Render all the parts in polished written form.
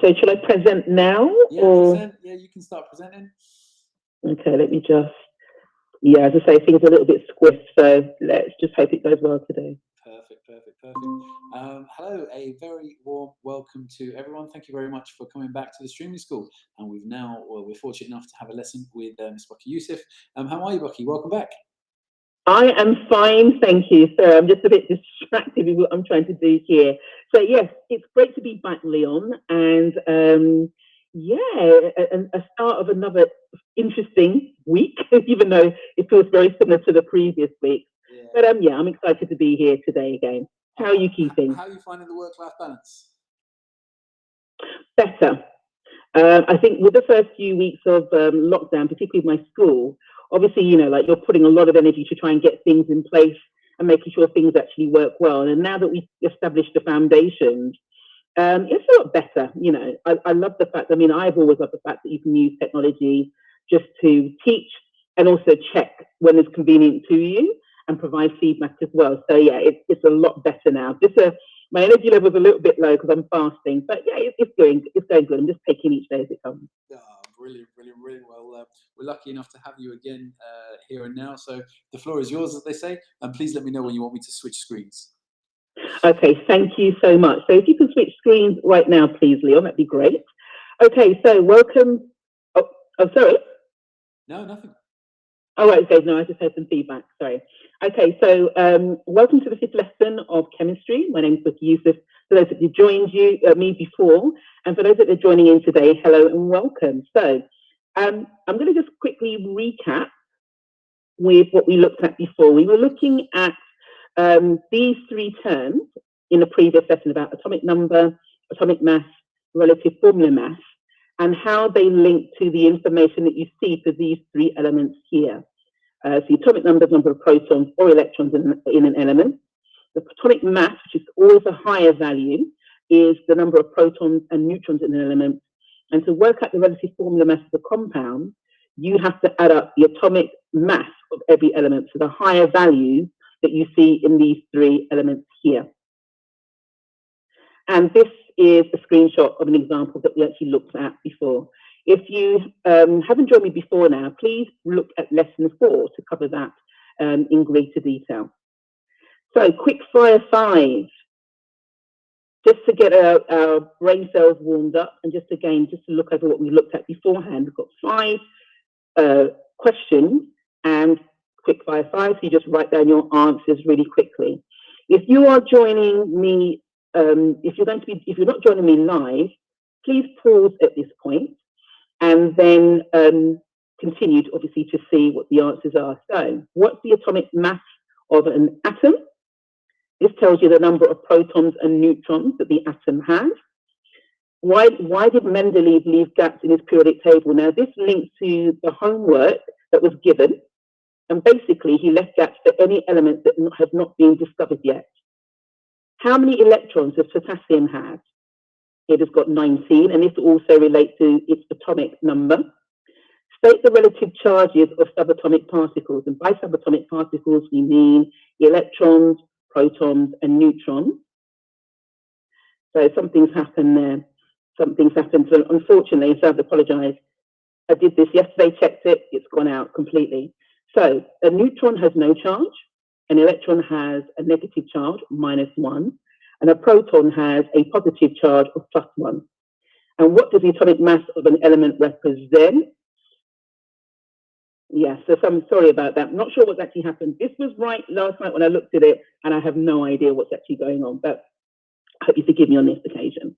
So should I present now? Yeah, present. Yeah, you can start presenting. Okay, let me just, yeah, as I say, things are a little bit squiffed, so let's just hope it goes well today. Perfect. Hello, a very warm welcome to everyone. Thank you very much for coming back to the streaming school. And we're fortunate enough to have a lesson with Miss Bucky Youssef. How are you, Bucky? Welcome back. I am fine, thank you, sir. I'm just a bit distracted with what I'm trying to do here. So yes, it's great to be back, Leon, and a start of another interesting week, even though it feels very similar to the previous week. Yeah. But I'm excited to be here today again. How are you keeping? How are you finding the work-life balance? Better. I think with the first few weeks of lockdown, particularly with my school, obviously, like you're putting a lot of energy to try and get things in place and making sure things actually work well. And now that we've established the foundations, it's a lot better. I love the fact, I've always loved the fact that you can use technology just to teach and also check when it's convenient to you and provide feedback as well. So yeah, it's a lot better now. My energy level is a little bit low because I'm fasting, but yeah, it's going good. I'm just taking each day as it comes. Oh, brilliant. Well, we're lucky enough to have you again here and now. So the floor is yours, as they say, and please let me know when you want me to switch screens. Okay, thank you so much. So if you can switch screens right now, please, Leon, that'd be great. Okay, so welcome. Oh, sorry. No, nothing. Oh, right, okay, no, I just had some feedback, sorry. Okay, so welcome to the 5th lesson of chemistry. My name is Bucky Youssef. For those that have joined me before, and for those that are joining in today, hello and welcome. So I'm going to just quickly recap with what we looked at before. We were looking at these three terms in the previous lesson about atomic number, atomic mass, relative formula mass, and how they link to the information that you see for these three elements here. So the atomic number is the number of protons or electrons in an element. The atomic mass, which is always a higher value, is the number of protons and neutrons in an element. And to work out the relative formula mass of the compound, you have to add up the atomic mass of every element, so the higher values that you see in these three elements here. And this is a screenshot of an example that we actually looked at before. If you haven't joined me before now, please look at lesson 4 to cover that in greater detail. So quick fire 5, just to get our brain cells warmed up, and just to look over what we looked at beforehand. We've got 5 questions and quick fire 5, so you just write down your answers really quickly. If you are joining me, if you're not joining me live, please pause at this point and then continue obviously to see what the answers are. So what's the atomic mass of an atom? This tells you the number of protons and neutrons that the atom has. Why did Mendeleev leave gaps in his periodic table? Now this links to the homework that was given, and basically he left gaps for any elements that have not been discovered yet. How many electrons does potassium have? It has got 19, and this also relates to its atomic number. State the relative charges of subatomic particles, and by subatomic particles we mean electrons, protons, and neutrons. So something's happened there. Something's happened. So unfortunately, so I have to apologize. I did this yesterday, checked it, it's gone out completely. So a neutron has no charge, an electron has a negative charge, -1, and a proton has a positive charge of +1. And what does the atomic mass of an element represent? Yeah, so I'm sorry about that. I'm not sure what's actually happened. This was right last night when I looked at it, and I have no idea what's actually going on, but I hope you forgive me on this occasion.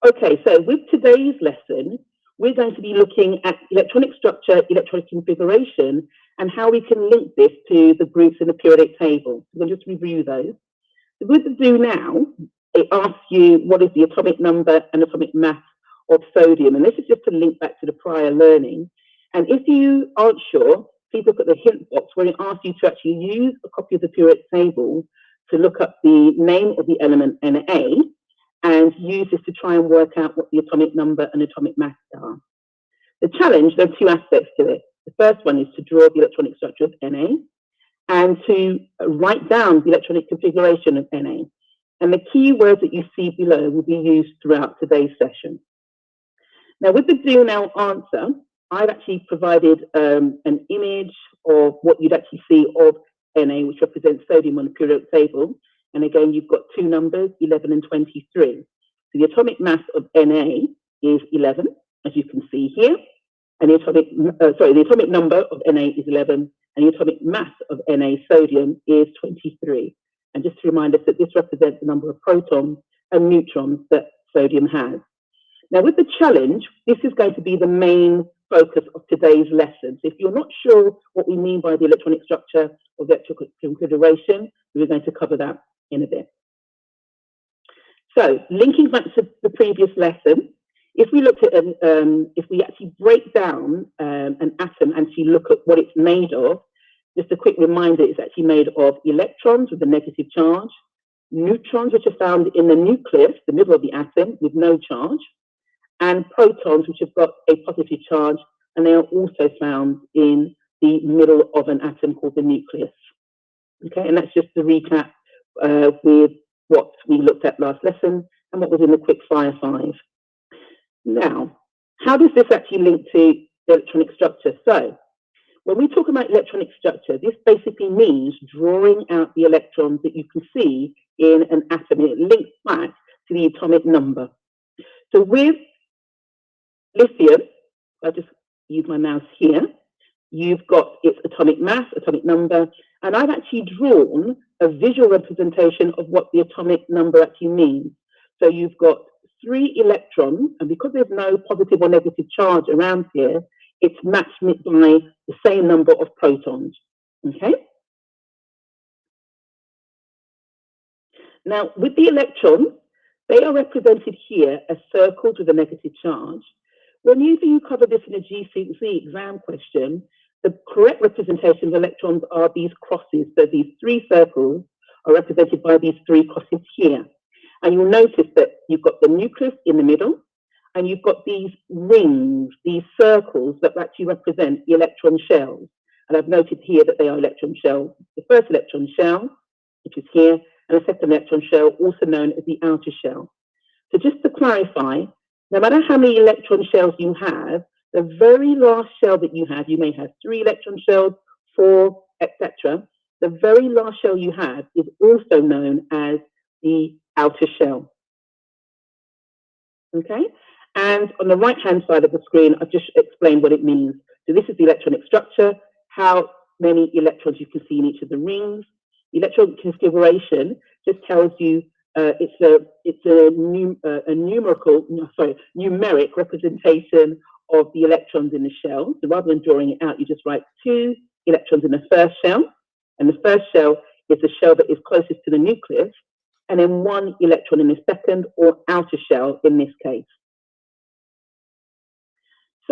Okay, so with today's lesson, we're going to be looking at electronic structure, electronic configuration, and how we can link this to the groups in the periodic table. We'll just review those. So with the do now, it asks you what is the atomic number and atomic mass of sodium, and this is just to link back to the prior learning. And if you aren't sure, please look at the hint box where it asks you to actually use a copy of the periodic table to look up the name of the element Na and use this to try and work out what the atomic number and atomic mass are. The challenge, there are 2 aspects to it. The first one is to draw the electronic structure of Na and to write down the electronic configuration of Na. And the key words that you see below will be used throughout today's session. Now, with the do now answer, I've actually provided an image of what you'd actually see of Na, which represents sodium on the periodic table. And again, you've got two numbers, 11 and 23. So the atomic mass of Na is 11, as you can see here. And the atomic number of Na is 11, and the atomic mass of Na sodium is 23. And just to remind us that this represents the number of protons and neutrons that sodium has. Now, with the challenge, this is going to be the main focus of today's lesson. So if you're not sure what we mean by the electronic structure of the electrical configuration, we're going to cover that in a bit. So, linking back to the previous lesson, if we looked at if we actually break down an atom and actually look at what it's made of, just a quick reminder, it's actually made of electrons with a negative charge, neutrons, which are found in the nucleus, the middle of the atom, with no charge, and protons, which have got a positive charge, and they are also found in the middle of an atom called the nucleus. Okay, and that's just to recap with what we looked at last lesson and what was in the quick fire 5. Now, how does this actually link to the electronic structure? So, when we talk about electronic structure, this basically means drawing out the electrons that you can see in an atom. It links back to the atomic number. So with lithium, I'll just use my mouse here, you've got its atomic mass, atomic number, and I've actually drawn a visual representation of what the atomic number actually means. So you've got 3 electrons, and because there's no positive or negative charge around here, it's matched by the same number of protons. Okay? Now, with the electrons, they are represented here as circles with a negative charge. Whenever you cover this in a GCSE exam question, the correct representation of electrons are these crosses. So these 3 circles are represented by these 3 crosses here. And you'll notice that you've got the nucleus in the middle, and you've got these rings, these circles that actually represent the electron shells. And I've noted here that they are electron shells. The first electron shell, which is here, and the second electron shell, also known as the outer shell. So just to clarify, no matter how many electron shells you have, the very last shell that you have, you may have 3 electron shells, 4, etc. The very last shell you have is also known as the outer shell. Okay? And on the right-hand side of the screen, I've just explained what it means. So this is the electronic structure, how many electrons you can see in each of the rings. The electron configuration just tells you it's a numeric representation of the electrons in the shell. So rather than drawing it out, you just write 2 electrons in the first shell, and the first shell is the shell that is closest to the nucleus, and then 1 electron in the second or outer shell in this case.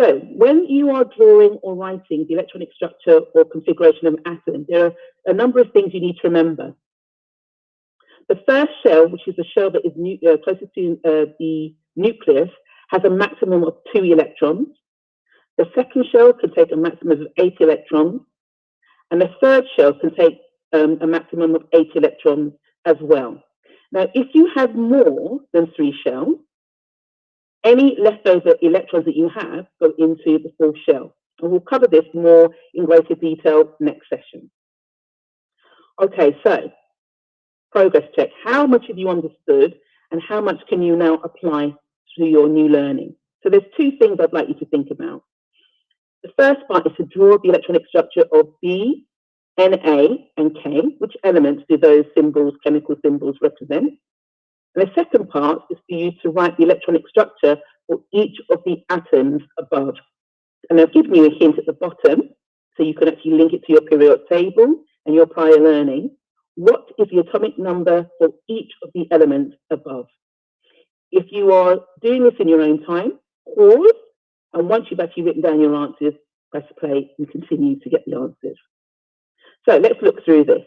So when you are drawing or writing the electronic structure or configuration of an atom, there are a number of things you need to remember. The first shell, which is the shell that is closest to the nucleus, has a maximum of 2 electrons. The second shell can take a maximum of 8 electrons. And the third shell can take a maximum of 8 electrons as well. Now, if you have more than 3 shells, any leftover electrons that you have go into the full shell. And we'll cover this more in greater detail next session. Okay, so progress check. How much have you understood and how much can you now apply to your new learning? So there's 2 things I'd like you to think about. The first part is to draw the electronic structure of B, Na, and K. Which elements do those symbols, chemical symbols, represent? And the second part is for you to write the electronic structure for each of the atoms above. And I've given you a hint at the bottom, so you can actually link it to your periodic table and your prior learning. What is the atomic number for each of the elements above? If you are doing this in your own time, pause, and once you've actually written down your answers, press play and continue to get the answers. So let's look through this.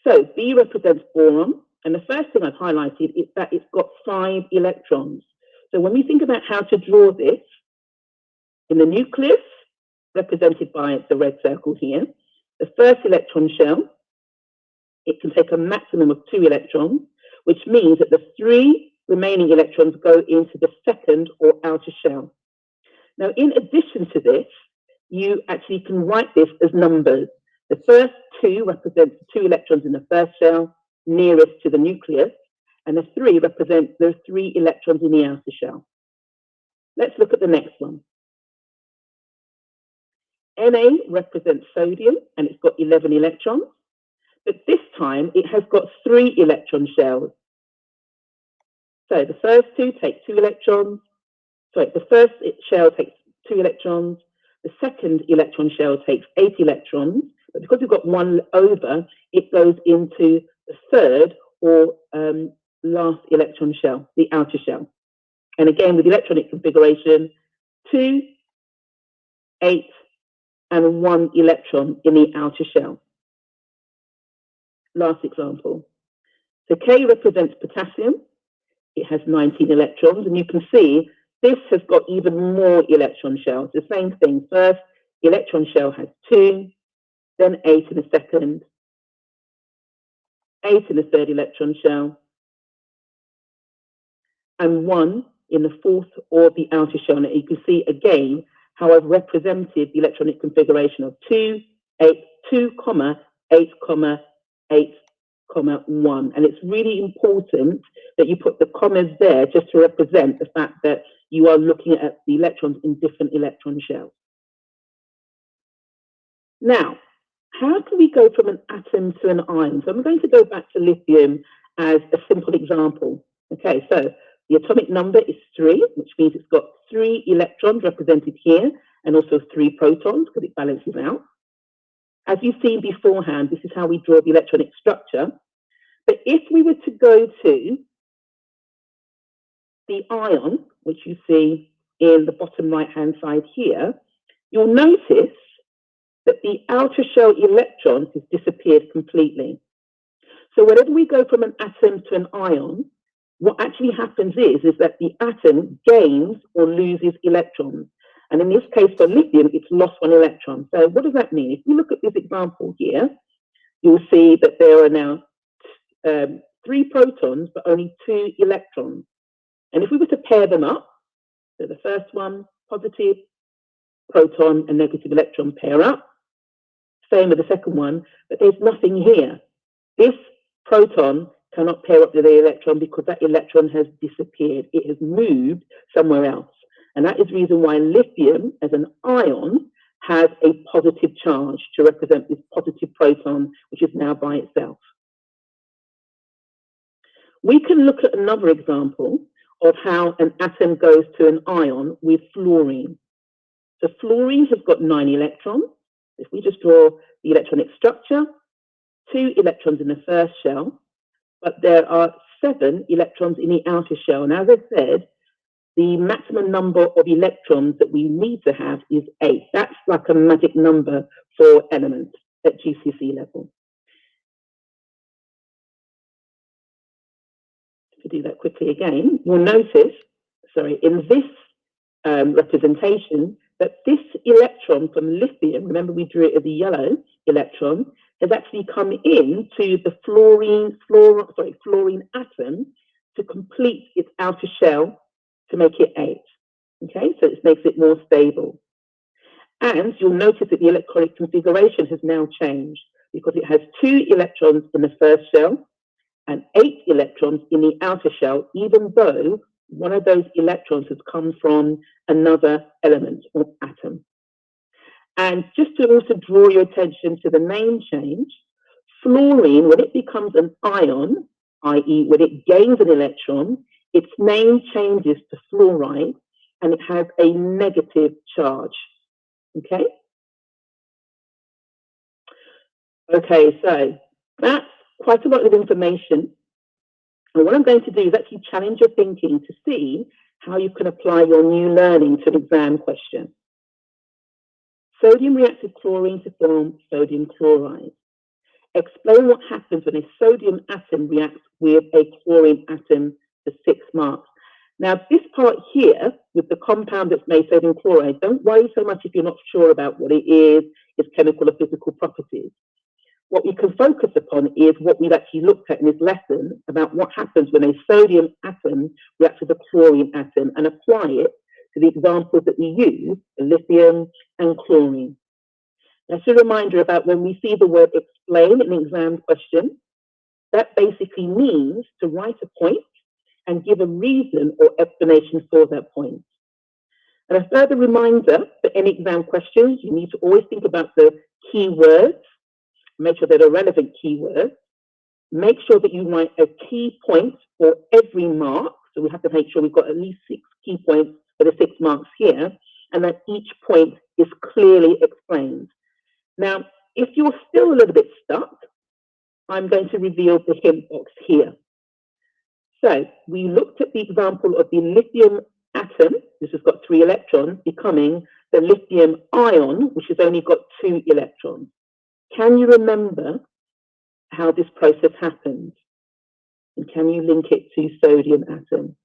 So B represents boron, and the first thing I've highlighted is that it's got 5 electrons. So when we think about how to draw this, in the nucleus, represented by the red circle here, the first electron shell it can take a maximum of 2 electrons, which means that the 3 remaining electrons go into the second or outer shell. Now, in addition to this, you actually can write this as numbers. The first 2 represent the 2 electrons in the first shell, nearest to the nucleus, and the 3 represent the 3 electrons in the outer shell. Let's look at the next one. Na represents sodium, and it's got 11 electrons, but this time it has got 3 electron shells. So the first 2 take 2 electrons. Sorry, the first shell takes 2 electrons. The second electron shell takes 8 electrons, but because we've got 1 over, it goes into the third or last electron shell, the outer shell. And again, with electronic configuration, 2, 8, and 1 electron in the outer shell. Last example. So K represents potassium. It has 19 electrons, and you can see this has got even more electron shells. The same thing. First electron shell has 2, then 8 in the second, 8 in the third electron shell, and 1 in the fourth or the outer shell. Now you can see again how I've represented the electronic configuration of 2, 8, 2, 8, 8, 1. And it's really important that you put the commas there just to represent the fact that you are looking at the electrons in different electron shells. Now, how can we go from an atom to an ion? So I'm going to go back to lithium as a simple example. Okay, so the atomic number is 3, which means it's got 3 electrons represented here and also 3 protons because it balances out. As you've seen beforehand, this is how we draw the electronic structure. But if we were to go to the ion, which you see in the bottom right-hand side here, you'll notice that the outer shell electron has disappeared completely. So whenever we go from an atom to an ion, what actually happens is that the atom gains or loses electrons. And in this case, for lithium, it's lost 1 electron. So what does that mean? If you look at this example here, you'll see that there are now 3 protons, but only 2 electrons. And if we were to pair them up, so the first one, positive proton and negative electron pair up, same with the second one, but there's nothing here. This proton cannot pair up with the electron because that electron has disappeared. It has moved somewhere else. And that is the reason why lithium, as an ion, has a positive charge to represent this positive proton, which is now by itself. We can look at another example of how an atom goes to an ion with fluorine. So fluorine has got 9 electrons. If we just draw the electronic structure, 2 electrons in the first shell, but there are 7 electrons in the outer shell. And as I said, the maximum number of electrons that we need to have is 8. That's like a magic number for elements at GCSE level. To do that quickly again, you'll notice, in this representation, that this electron from lithium, remember we drew it as a yellow electron, has actually come into the fluorine atom to complete its outer shell to make it 8. Okay, so it makes it more stable. And you'll notice that the electronic configuration has now changed because it has 2 electrons in the first shell and 8 electrons in the outer shell, even though one of those electrons has come from another element or atom. And just to also draw your attention to the name change, fluorine, when it becomes an ion, i.e. when it gains an electron, its name changes to fluoride and it has a negative charge. Okay? Okay, so that's quite a lot of information. And what I'm going to do is actually challenge your thinking to see how you can apply your new learning to an exam question. Sodium reacts with chlorine to form sodium chloride. Explain what happens when a sodium atom reacts with a chlorine atom for 6 marks. Now, this part here, with the compound that's made sodium chloride, don't worry so much if you're not sure about what it is, its chemical or physical properties. what we can focus upon is what we've actually looked at in this lesson about what happens when a sodium atom reacts with a chlorine atom, and apply it to the examples that we use, lithium and chlorine. That's a reminder about when we see the word explain in an exam question, that basically means to write a point and give a reason or explanation for that point. And a further reminder for any exam questions, you need to always think about the keywords, make sure they're relevant keywords, make sure that you write a key point for every mark. So we have to make sure we've got at least 6 key points for the 6 marks here, and that each point is clearly explained. Now, if you're still a little bit stuck, I'm going to reveal the hint box here. So we looked at the example of the lithium atom, which has got 3 electrons, becoming the lithium ion, which has only got 2 electrons. Can you remember how this process happens? And can you link it to sodium atom?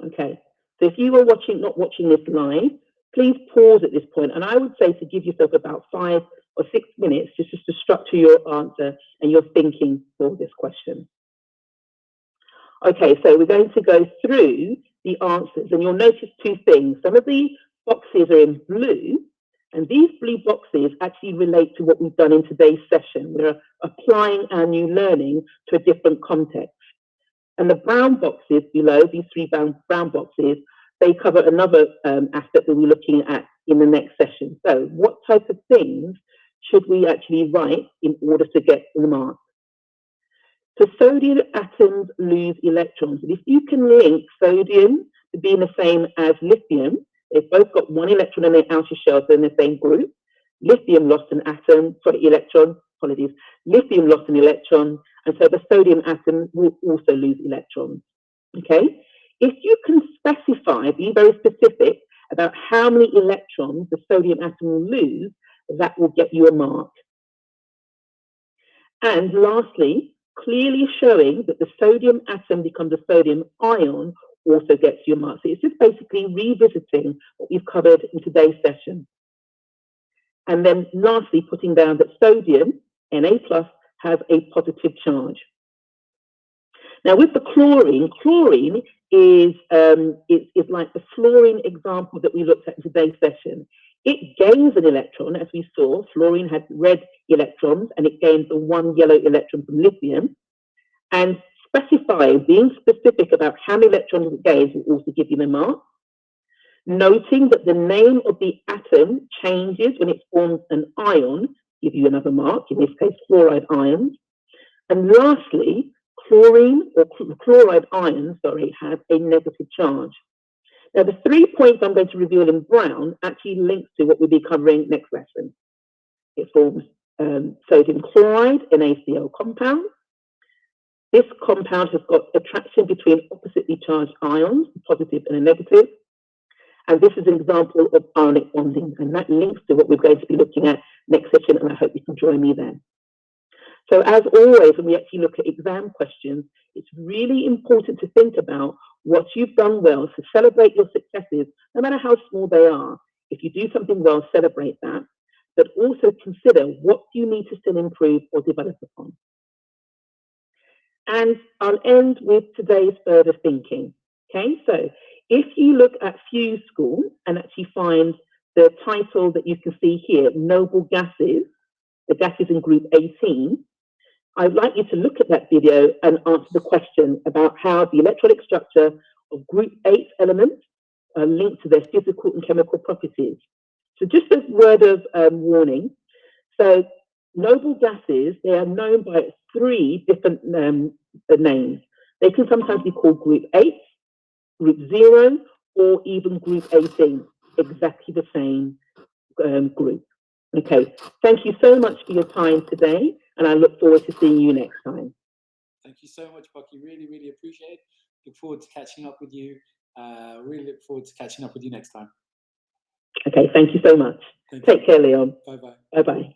Okay, so if you were not watching this live, please pause at this point, and I would say to give yourself about 5 or 6 minutes just to structure your answer and your thinking for this question. Okay, so we're going to go through the answers, and you'll notice 2 things. Some of the boxes are in blue, and these blue boxes actually relate to what we've done in today's session. We're applying our new learning to a different context. And the brown boxes below, these 3 brown boxes, they cover another aspect that we're looking at in the next session. So what type of things should we actually write in order to get the mark? So sodium atoms lose electrons. And if you can link sodium to being the same as lithium, they've both got 1 electron in their outer shell, so in the same group. Lithium lost an electron, apologies. Lithium lost an electron, and so the sodium atom will also lose electrons. Okay? If you can specify, be very specific about how many electrons the sodium atom will lose, that will get you a mark. And lastly, clearly showing that the sodium atom becomes a sodium ion also gets you a mark. So it's just basically revisiting what we've covered in today's session. And then lastly, putting down that sodium, Na+, has a positive charge. Now with the chlorine is like the fluorine example that we looked at in today's session. It gains an electron, as we saw. Fluorine had red electrons, and it gains the 1 yellow electron from lithium. And specifying, being specific about how many electrons it gains will also give you the mark. Noting that the name of the atom changes when it forms an ion, give you another mark, in this case fluoride ions. And lastly, chloride ions, have a negative charge. Now the 3 points I'm going to reveal in brown actually links to what we'll be covering next lesson. It forms sodium chloride, an NaCl compound. This compound has got attraction between oppositely charged ions, a positive and a negative. And this is an example of ionic bonding, and that links to what we're going to be looking at next session, and I hope you can join me then. So as always, when we actually look at exam questions, it's really important to think about what you've done well, to celebrate your successes, no matter how small they are. If you do something well, celebrate that, but also consider what you need to still improve or develop upon. And I'll end with today's further thinking. Okay, so if you look at Fuse School and actually find the title that you can see here, Noble Gases, the gases in group 18, I'd like you to look at that video and answer the question about how the electronic structure of group 8 elements are linked to their physical and chemical properties. So just a word of warning. So noble gases, they are known by 3 different names. They can sometimes be called group 8, group 0, or even group 18, exactly the same group. Okay, thank you so much for your time today, and I look forward to seeing you next time. Thank you so much, Bucky. Really, really appreciate it. Look forward to catching up with you. Really look forward to catching up with you next time. Okay, thank you so much. Take care, Leon. Bye-bye. Bye-bye.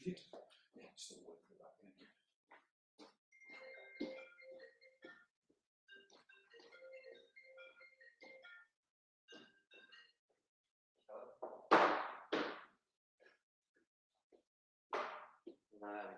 Yeah, just wait for that. Nada,